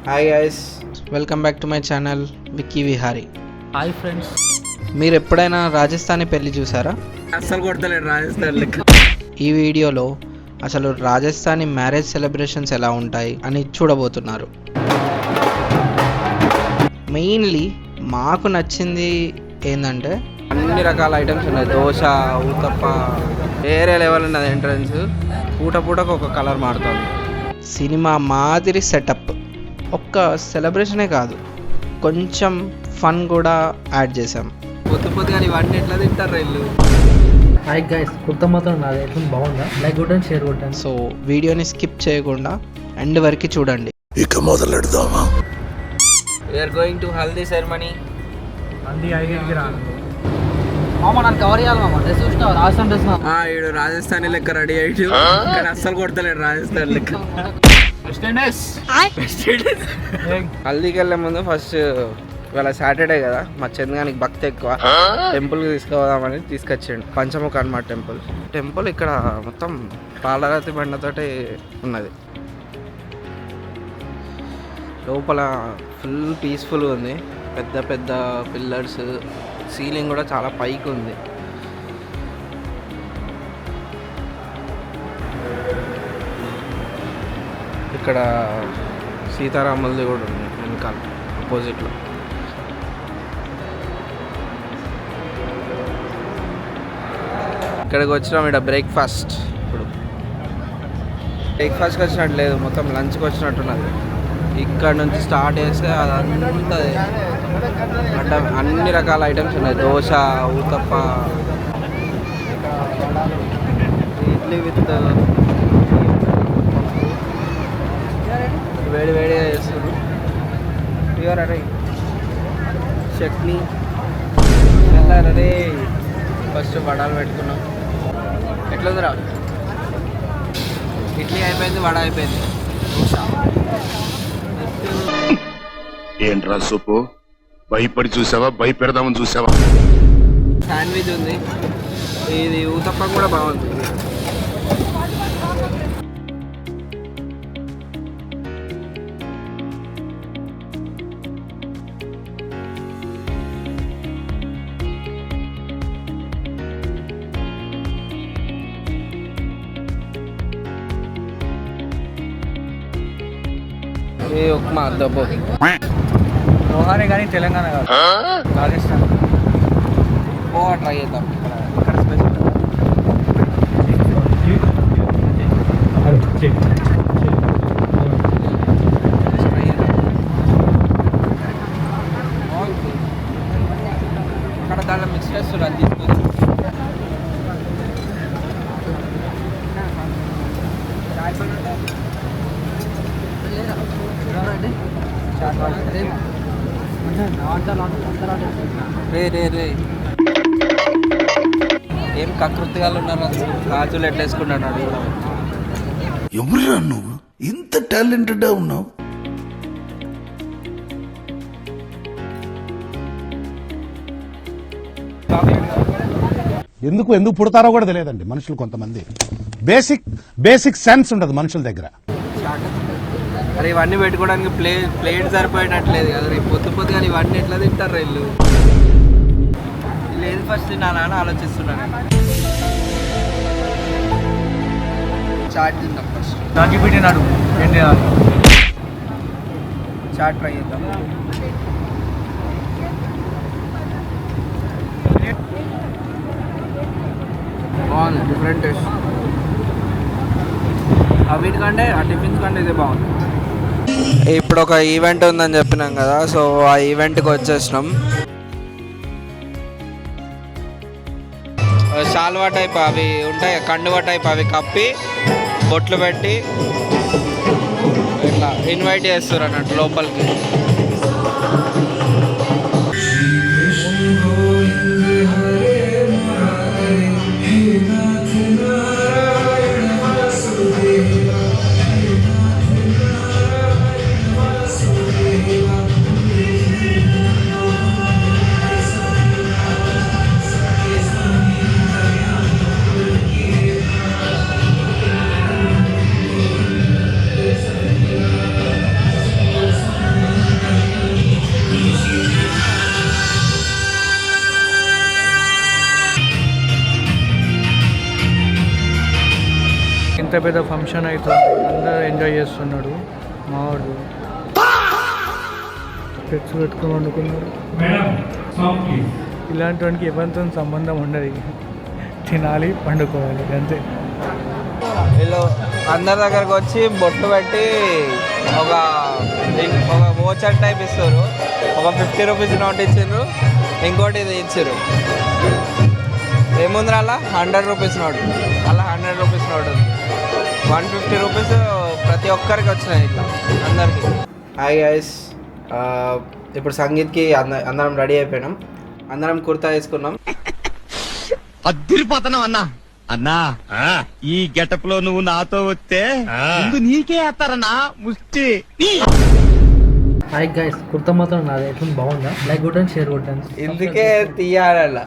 Hi guys, welcome back to my channel Vicky Vihari. Hi friends. మీరు ఎప్పుడైనా రాజస్థానీ పెళ్లి చూసారా? అస్సలు కొడతలేడు రాజస్థాన్ లెక్క. ఈ వీడియోలో అసలు రాజస్థానీ మ్యారేజ్ సెలబ్రేషన్స్ ఎలా ఉంటాయి అని చూడబోతున్నారు. మెయిన్లీ మాకు నచ్చింది ఏంటంటే అన్ని రకాల ఐటమ్స్ ఉన్నాయి. దోశ, ఊతప్ప, వేరే లెవెల్ ఉన్నది. ఎంట్రన్స్ పూటకు ఒక కలర్ మారుతుంది. సినిమా మాదిరి సెటప్. ఒక్క సెలబ్రేషనే కాదు, కొంచెం ఫన్ కూడా యాడ్ చేసాం. పొద్దుగా ఇవన్నీ ఎట్లా తింటారు వీళ్ళు. హాయ్ గైస్, కొత్త మాత్రం నాది ఎట్లా బాగుందా? లైక్ కొట్టండి, షేర్ కొట్టండి. సో వీడియోని స్కిప్ చేయకుండా ఎండ్ వరకు చూడండి. ఇక మొదలెడదామా? We are going to haldi ceremony. మామ నన్ను కవర్ చేయాలి మామ. డ్రెస్ చూసినా రాజస్థాన్ డ్రెస్. ఈడు రాజస్థానీ లెక్క రెడీ అయ్యి కానీ అస్సలు కొడతలేడు రాజస్థాన్ లెక్క. హల్దీకి వెళ్ళే ముందు ఫస్ట్ ఇవాళ సాటర్డే కదా, మా చంద్రగానికి భక్తి ఎక్కువ. టెంపుల్కి తీసుకుపోదామని తీసుకొచ్చాడు. పంచముఖ అన్నమాట టెంపుల్ ఇక్కడ మొత్తం పాలరాతి బండతోటి ఉన్నది. లోపల ఫుల్ పీస్ఫుల్ ఉంది. పెద్ద పెద్ద పిల్లర్స్, సీలింగ్ కూడా చాలా పైకి ఉంది. ఇక్కడ సీతారాములది కూడా ఉంది వెనకాల అపోజిట్లో. ఇక్కడికి వచ్చినాం. ఇక్కడ బ్రేక్ఫాస్ట్. ఇప్పుడు బ్రేక్ఫాస్ట్కి వచ్చినట్టు లేదు, మొత్తం లంచ్కి వచ్చినట్టున్నది. ఇక్కడ నుంచి స్టార్ట్ చేస్తే అదంతా అంటే అన్ని రకాల ఐటమ్స్ ఉన్నాయి. దోశ, ఊతప్ప, ఇడ్లీ విత్ వేడి వేడిగా చేస్తారు. ప్యూర్ అరే చట్నీ అరే. ఫస్ట్ వడాలు పెట్టుకున్నాం. ఎట్లుందిరా? ఇడ్లీ అయిపోయింది, వడ అయిపోయింది. ఏంట్రా సూపు? భయపడి చూసావా? భయపెడదామని చూసావా? శాండ్విచ్ ఉంది. ఇది ఊతప్పం కూడా బాగుంది. ఇది ఉప్మా దబ్బో. రోహానే కానీ తెలంగాణ కాదు, రాజస్థాన్. ట్రై చేద్దాం. ఇక్కడ స్పెషల్ అక్కడ దాంట్లో మిక్స్ చేస్తారు. అది తీసుకొని రే ఏం కకృతిగాలు ఉన్నారు. గాజులు ఎట్లేసుకున్నాడు. ఎవరురా నువ్వు? ఇంత టాలెంటెడ్ ఉన్నావు. ఎందుకు పుడతారో కూడా తెలియదండి మనుషులు. కొంతమంది బేసిక్ సెన్స్ ఉండదు మనుషుల దగ్గర. అరే ఇవన్నీ పెట్టుకోవడానికి ప్లేట్ సరిపోయేటట్లేదు కదా. రేపు పొద్దుగా ఇవన్నీ ఎట్లా తింటారు వీళ్ళు. లేదు ఫస్ట్ నా నాన్న ఆలోచిస్తున్నాను. చాట్ తిందాం ఫస్ట్. నాకు పెట్టినాడు ఏంటి చాట్ ట్రై చేద్దాం. బాగుంది, డిఫరెంట్ టేస్ట్. వీటికంటే ఆ టిఫిన్స్ కంటే ఇదే బాగుంది. ఇప్పుడు ఒక ఈవెంట్ ఉందని చెప్పినాం కదా, సో ఆ ఈవెంట్కి వచ్చేసినాం. శాల్వా టైప్ అవి ఉంటాయి, కండువా టైప్ అవి కప్పి బొట్లు పెట్టి ఇట్లా ఇన్వైట్ చేస్తారు అన్నట్టు లోపలికి. ఇంత పెద్ద ఫంక్షన్ అవుతుంది, అందరూ ఎంజాయ్ చేస్తున్నాడు. మావాడు పెట్స్ పెట్టుకుని వండుకున్నాడు. ఇలాంటి వానికి ఎవరితో సంబంధం ఉండదు, తినాలి పండుకోవాలి అంతే. వీళ్ళు అందరి దగ్గరకు వచ్చి బొట్టు పెట్టి ఒక వోచర్ టైప్ ఇస్తారు. ఒక 50 రూపీస్ నోట్ ఇచ్చిండ్రు, ఇంకోటి ఇది ఇచ్చారు. ఏముంది అలా 100 రూపీస్ నోట్, అలా 100 రూపీస్ నోట్ ఉంది. 150 రూపీస్ ప్రతి ఒక్కరికి వచ్చినాయి ఇట్లా అందరికి. హాయ్ గైస్, ఇప్పుడు సంగీత్కి అందరం రెడీ అయిపోయినాం. అందరం కుర్తా వేసుకున్నాం. అద్దరిపోతున్నావు అన్నా. అన్నా ఈ గెటప్ లో నువ్వు నాతో వస్తే ముందు నీకే వేస్తారన్నా ముష్టి. హాయ్ గైస్, కుర్తా మాత్రం నాది ఎట్లా బాగుందా? లైక్ కొట్టండి, షేర్ కొట్టండి. ఇందుకే తీయాల.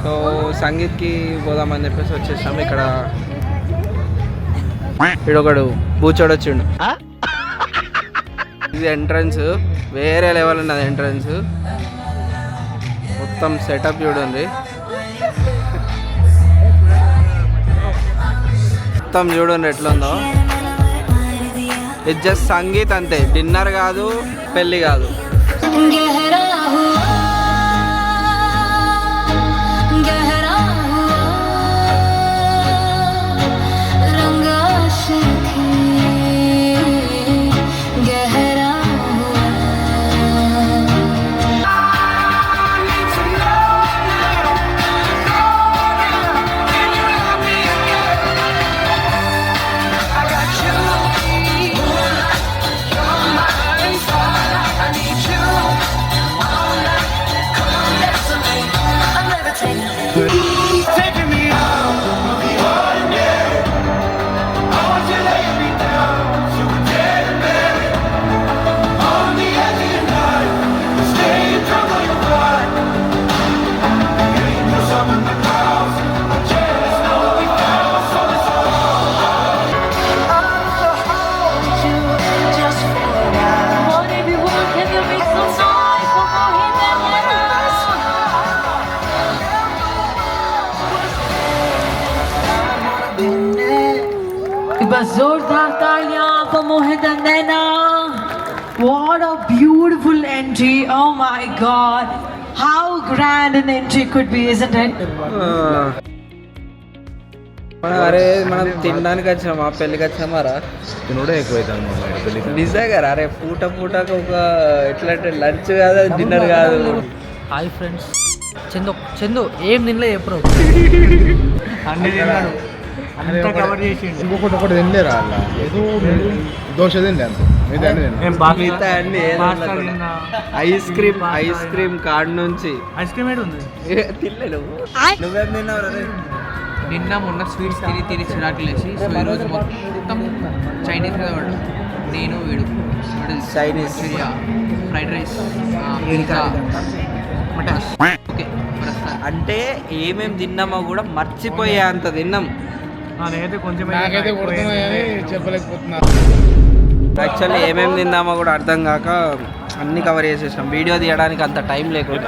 సో సంగీత్కి పోదామని చెప్పేసి వచ్చేసాము. ఇక్కడ ఒకడు బూచోడు వచ్చిండు. ఇది ఎంట్రన్స్, వేరే లెవెల్ ఉన్నది ఎంట్రన్స్. మొత్తం సెటప్ చూడండి, మొత్తం చూడండి ఎట్లుందో. ఇది జస్ట్ సంగీత్ అంతే, డిన్నర్ కాదు, పెళ్ళి కాదు. जोरदार तालियां for Mohit and Naina. What a beautiful entry. Oh my god, how grand an entry could be, isn't it? అరే మనం తినడానికి వచ్చామా, పెళ్ళికి వచ్చామారా? తినడే ఎక్కువైతే నిజంగా అరే పూటకు ఒక ఎట్లా అంటే లంచ్ కాదు, డిన్నర్ కాదు. హాయ్ ఫ్రెండ్స్, చందు ఏం తినలే ఎప్పుడు అన్ని తిన్నాడు, అంతా కవర్ చేసిండు. ఇంకొకటి తినలేరా? ఏదో దోశ తినలేదు, మిగతా అన్ని ఐస్ క్రీమ్ కార్డ్ నుంచి ఐస్ క్రీమ్ ఏడు ఉంది. తినలేదు. నువ్వేం తిన్నావు? నిన్న మొన్న స్వీట్స్ తిని చిరాకు లేచి, సో ఈరోజు మొత్తం చైనీస్ మీద పడ్డా. నేను వీడు Chinese fried rice, pizza, mutton. Okay, అంటే ఏమేమి తిన్నామో కూడా మర్చిపోయే అంత తిన్నాం. నేనైతే కొంచెం చెప్పలేకపోతున్నా. యాక్చువల్లీ ఏమేమి తిన్నామో కూడా అర్థం కాక అన్ని కవర్ చేసేసాం. వీడియో తీయడానికి అంత టైం లేకుండా.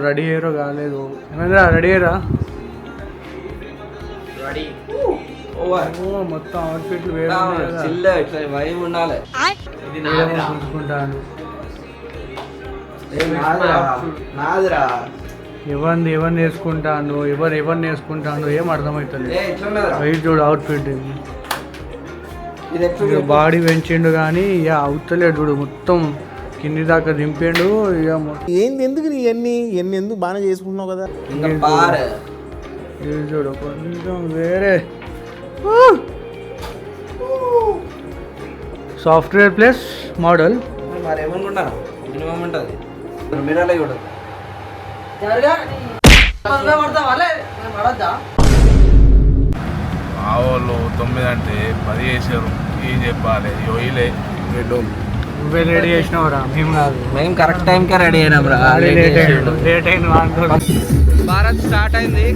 రెడీ అయ్యారో కాలేదు. ఏమైందిరా, రెడీ అయ్యారా? మొత్తం అవుట్ఫిట్లు వేరే ఉండాలి. చూసుకుంటాను. ఎవరిని వేసుకుంటాను, ఎవరిని వేసుకుంటాను ఏం అర్థమవుతుంది. వెయిట్ చూడు, అవుట్ఫిట్ బాడీ పెంచిండు కానీ అవుతలేడు చూడు, మొత్తం కింది దాకా దింపిండు ఇక ఏంది ఎందుకు నీ ఎన్ని ఎందుకు బాగానే చేసుకుంటున్నావు కదా. ఇంకా పార్ ఇది చూడు కొంచెం వేరే సాఫ్ట్వేర్ ప్లస్ మోడల్. మరి ఏమనుకుంటాను మినిమం ఉంటుంది మీరాలే చూడదు. మా వాళ్ళు 9 అంటే 10 చేశారు. ఏం చెప్పాలి యోయిలే రెడ్డోళ్ళు. నువ్వే రెడీ చేసినావురా, మేము కాదు. మేము కరెక్ట్ టైంకే రెడీ అయినాం రా. లేట్ అయింది భారత్ స్టార్ట్ అయింది.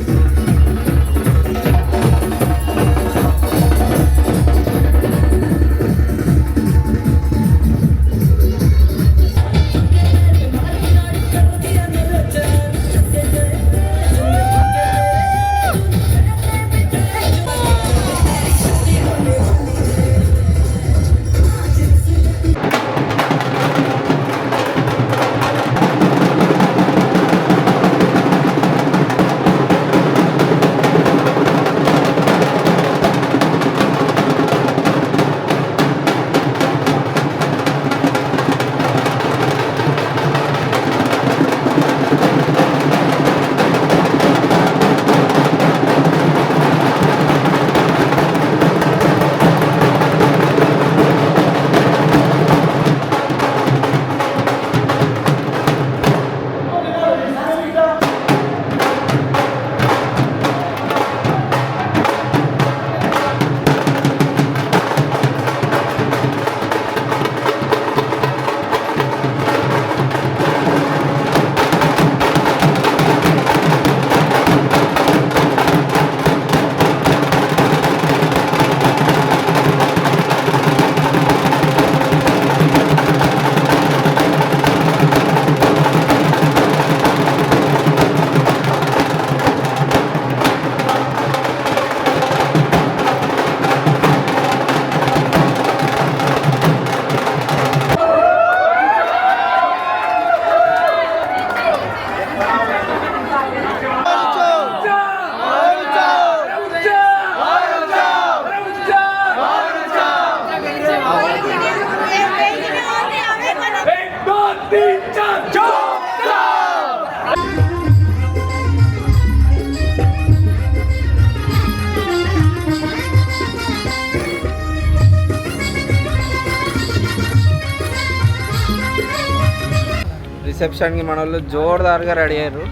రిసెప్షన్కి మన వాళ్ళు జోర్దార్గా రెడీ అయ్యారు.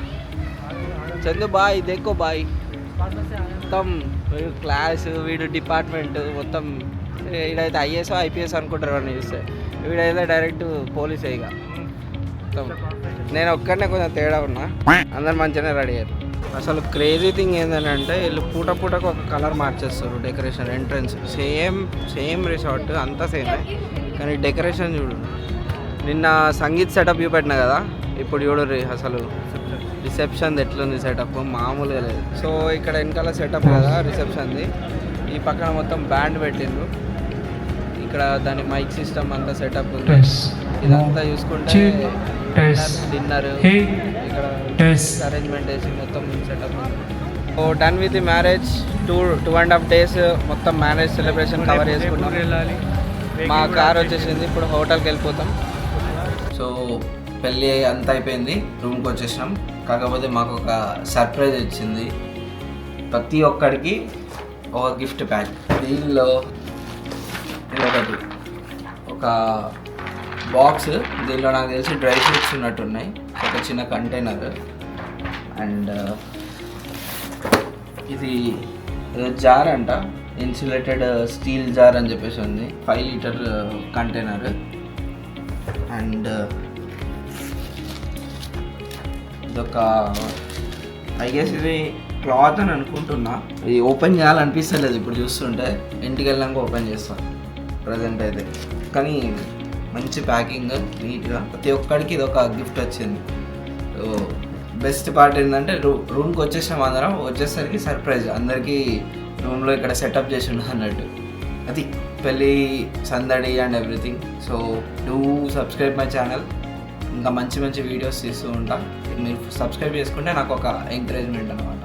చందు బాయ్ దేకో బాయ్ మొత్తం వీడు క్లాస్ వీడు డిపార్ట్మెంట్ మొత్తం. వీడైతే ఐఏఎస్ ఐపీఎస్ అనుకుంటారు అని చూస్తే, వీడైతే డైరెక్ట్ పోలీసే. ఇక మొత్తం నేను ఒక్కడనే కొంచెం తేడా ఉన్నా, అందరు మంచిగానే రెడీ అయ్యారు. అసలు క్రేజీ థింగ్ ఏంటంటే వీళ్ళు పూటకు ఒక కలర్ మార్చేస్తారు డెకరేషన్. ఎంట్రన్స్ సేమ్ రిసార్ట్ అంతా సేమే, కానీ డెకరేషన్ చూడు. నిన్న సంగీత్ సెటప్ చూపెట్టినా కదా, ఇప్పుడు చూడు అసలు రిసెప్షన్ ఎట్లుంది సెటప్, మామూలుగా లేదు. సో ఇక్కడ వెనకాల సెటప్ కదా రిసెప్షన్ది, ఈ పక్కన మొత్తం బ్యాండ్ పెట్టిండ్రు. ఇక్కడ దాని మైక్ సిస్టమ్ అంతా సెటప్ ఉంది. ఇదంతా చూసుకుంటే డిన్నర్, ఇక్కడ అరేంజ్మెంట్ వేసి మొత్తం సెటప్ ఉంది. So done with the marriage. 2.5 days మొత్తం మ్యారేజ్ సెలబ్రేషన్ కవర్ చేసుకున్నాం. మా కార్ వచ్చేసింది, ఇప్పుడు హోటల్కి వెళ్ళిపోతాం. సో పెళ్ళి అంతా అయిపోయింది, రూమ్కి వచ్చేసినాం. కాకపోతే మాకు ఒక సర్ప్రైజ్ వచ్చింది. ప్రతి ఒక్కడికి ఒక గిఫ్ట్ ప్యాక్. దీనిలో ఒకటి ఒక బాక్స్, దీనిలో నాకు తెలిసి డ్రై ఫ్రూట్స్ ఉన్నట్టున్నాయి. ఒక చిన్న కంటైనర్, అండ్ ఇది జార్ అంట, ఇన్సులేటెడ్ స్టీల్ జార్ అని చెప్పేసి ఉంది. 5 liter కంటైనర్. అండ్ ఇదొక ఐ గెస్ ఇది క్లాత్ అని అనుకుంటున్నా. ఇది ఓపెన్ చేయాలనిపిస్తలేదు ఇప్పుడు చూస్తుంటే, ఇంటికి వెళ్ళాక ఓపెన్ చేస్తాను ప్రజెంట్ అయితే. కానీ మంచి ప్యాకింగ్, నీట్గా. ప్రతి ఒక్కడికి ఇది ఒక గిఫ్ట్ వచ్చింది. సో బెస్ట్ పార్ట్ ఏంటంటే రూమ్కి వచ్చేసాం అందరం. వచ్చేసరికి సర్ప్రైజ్ అందరికీ రూమ్లో ఇక్కడ సెటప్ చేసి ఉండదు అన్నట్టు. అది పెళ్ళి సందడి and everything. So do subscribe my channel. ఇంకా మంచి మంచి వీడియోస్ తీస్తూ ఉంటాం. మీరు సబ్స్క్రైబ్ చేసుకుంటే నాకు ఒక ఎంకరేజ్మెంట్ అన్నమాట.